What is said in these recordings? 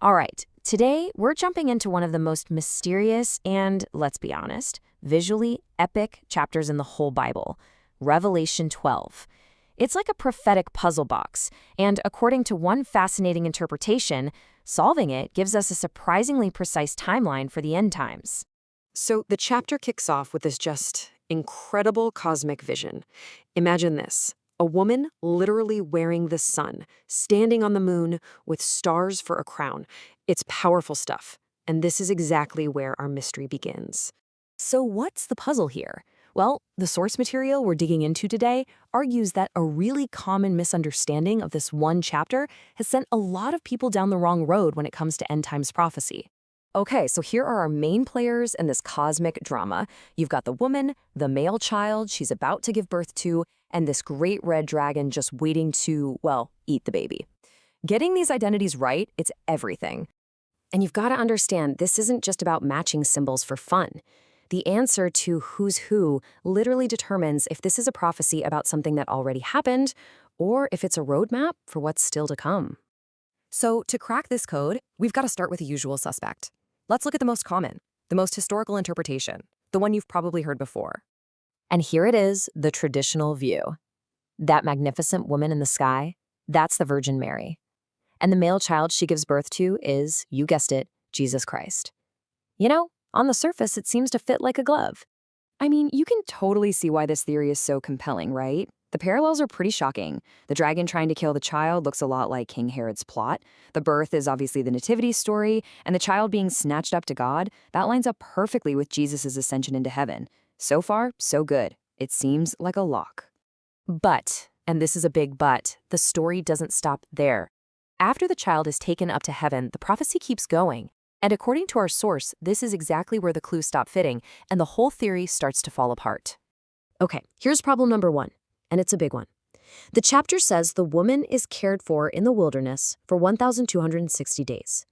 All right, today we're jumping into one of the most mysterious and, let's be honest, visually epic chapters in the whole Bible, Revelation 12. It's like a prophetic puzzle box, and according to one fascinating interpretation, solving it gives us a surprisingly precise timeline for the end times. So the chapter kicks off with this just incredible cosmic vision. Imagine this. A woman literally wearing the sun, standing on the moon with stars for a crown. It's powerful stuff. And this is exactly where our mystery begins. So what's the puzzle here? Well, the source material we're digging into today argues that a really common misunderstanding of this one chapter has sent a lot of people down the wrong road when it comes to end times prophecy. Okay, so here are our main players in this cosmic drama. You've got the woman, the male child she's about to give birth to, and this great red dragon just waiting to, well, eat the baby. Getting these identities right, it's everything. And you've got to understand, this isn't just about matching symbols for fun. The answer to who's who literally determines if this is a prophecy about something that already happened, or if it's a roadmap for what's still to come. So to crack this code, we've got to start with the usual suspect. Let's look at the most common, the most historical interpretation, the one you've probably heard before. And here it is, the traditional view. That magnificent woman in the sky, that's the Virgin Mary. And the male child she gives birth to is, you guessed it, Jesus Christ. You know, on the surface, it seems to fit like a glove. I mean, you can totally see why this theory is so compelling, right? The parallels are pretty shocking. The dragon trying to kill the child looks a lot like King Herod's plot. The birth is obviously the nativity story, and the child being snatched up to God, that lines up perfectly with Jesus' ascension into heaven. So far, so good. It seems like a lock. But, and this is a big but, the story doesn't stop there. After the child is taken up to heaven, the prophecy keeps going. And according to our source, this is exactly where the clues stop fitting, and the whole theory starts to fall apart. Okay, here's problem number one. And it's a big one. The chapter says the woman is cared for in the wilderness for 1,260 days.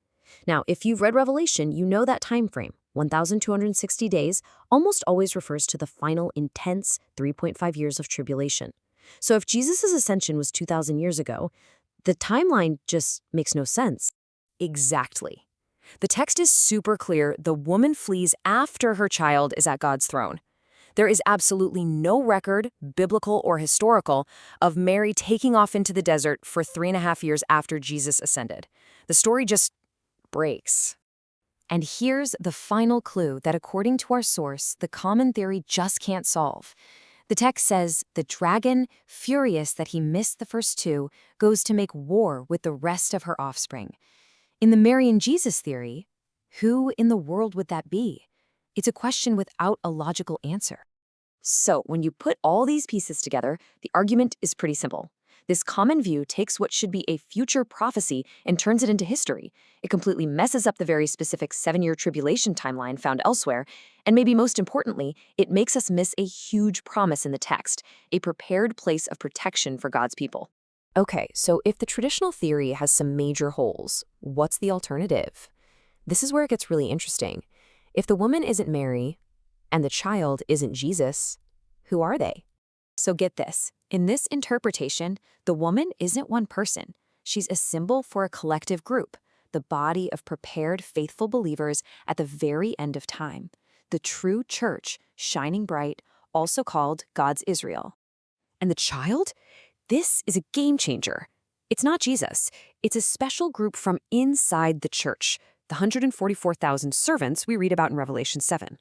Now, if you've read Revelation, you know that time frame, 1,260 days, almost always refers to the final intense 3.5 years of tribulation. So if Jesus' ascension was 2,000 years ago, the timeline just makes no sense. Exactly. The text is super clear. The woman flees after her child is at God's throne. There is absolutely no record, biblical or historical, of Mary taking off into the desert for 3.5 years after Jesus ascended. The story just breaks. And here's the final clue that, according to our source, the common theory just can't solve. The text says the dragon, furious that he missed the first two, goes to make war with the rest of her offspring. In the Mary and Jesus theory, who in the world would that be? It's a question without a logical answer. So when you put all these pieces together, the argument is pretty simple. This common view takes what should be a future prophecy and turns it into history. It completely messes up the very specific 7-year tribulation timeline found elsewhere, and maybe most importantly, it makes us miss a huge promise in the text, a prepared place of protection for God's people. Okay, so if the traditional theory has some major holes, what's the alternative? This is where it gets really interesting. If the woman isn't Mary, and the child isn't Jesus, who are they? So get this. In this interpretation, the woman isn't one person. She's a symbol for a collective group, the body of prepared, faithful believers at the very end of time. The true church, shining bright, also called God's Israel. And the child? This is a game changer. It's not Jesus. It's a special group from inside the church, the 144,000 servants we read about in Revelation 7.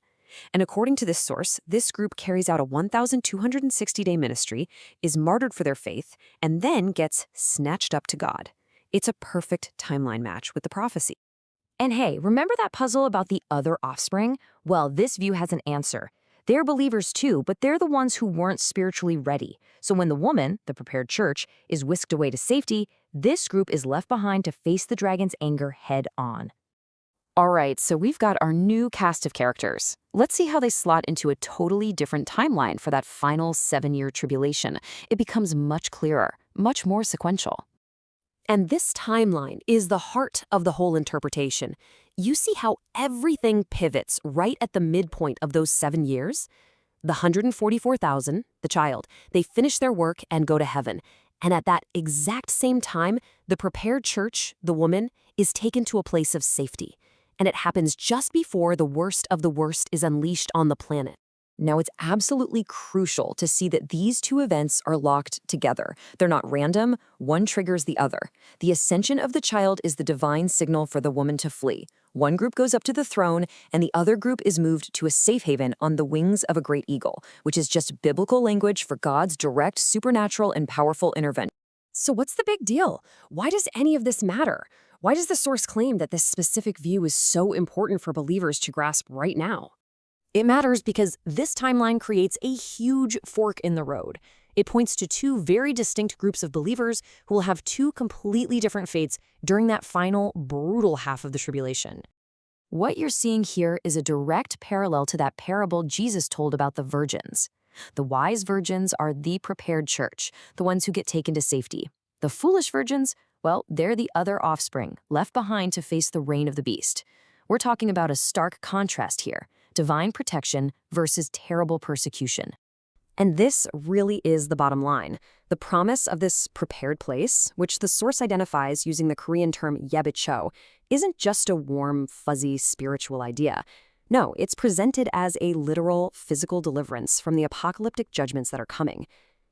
And according to this source, this group carries out a 1,260-day ministry, is martyred for their faith, and then gets snatched up to God. It's a perfect timeline match with the prophecy. And hey, remember that puzzle about the other offspring? Well, this view has an answer. They're believers too, but they're the ones who weren't spiritually ready. So when the woman, the prepared church, is whisked away to safety, this group is left behind to face the dragon's anger head on. All right, so we've got our new cast of characters. Let's see how they slot into a totally different timeline for that final 7-year tribulation. It becomes much clearer, much more sequential. And this timeline is the heart of the whole interpretation. You see how everything pivots right at the midpoint of those 7 years? The 144,000, the child, they finish their work and go to heaven. And at that exact same time, the prepared church, the woman, is taken to a place of safety, and it happens just before the worst of the worst is unleashed on the planet. Now, it's absolutely crucial to see that these two events are locked together. They're not random, one triggers the other. The ascension of the child is the divine signal for the woman to flee. One group goes up to the throne, and the other group is moved to a safe haven on the wings of a great eagle, which is just biblical language for God's direct, supernatural, and powerful intervention. So what's the big deal? Why does any of this matter? Why does the source claim that this specific view is so important for believers to grasp right now? It matters because this timeline creates a huge fork in the road. It points to two very distinct groups of believers who will have two completely different fates during that final, brutal half of the tribulation. What you're seeing here is a direct parallel to that parable Jesus told about the virgins. The wise virgins are the prepared church, the ones who get taken to safety. The foolish virgins, well, they're the other offspring, left behind to face the reign of the beast. We're talking about a stark contrast here. Divine protection versus terrible persecution. And this really is the bottom line. The promise of this prepared place, which the source identifies using the Korean term yebicho, isn't just a warm, fuzzy spiritual idea. No, it's presented as a literal physical deliverance from the apocalyptic judgments that are coming.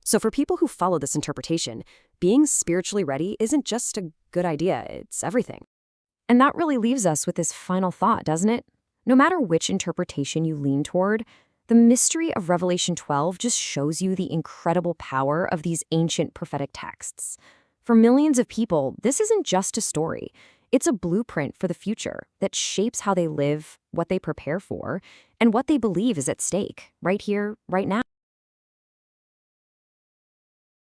So for people who follow this interpretation, being spiritually ready isn't just a good idea, it's everything. And that really leaves us with this final thought, doesn't it? No matter which interpretation you lean toward, the mystery of Revelation 12 just shows you the incredible power of these ancient prophetic texts. For millions of people, this isn't just a story. It's a blueprint for the future that shapes how they live, what they prepare for, and what they believe is at stake, right here, right now.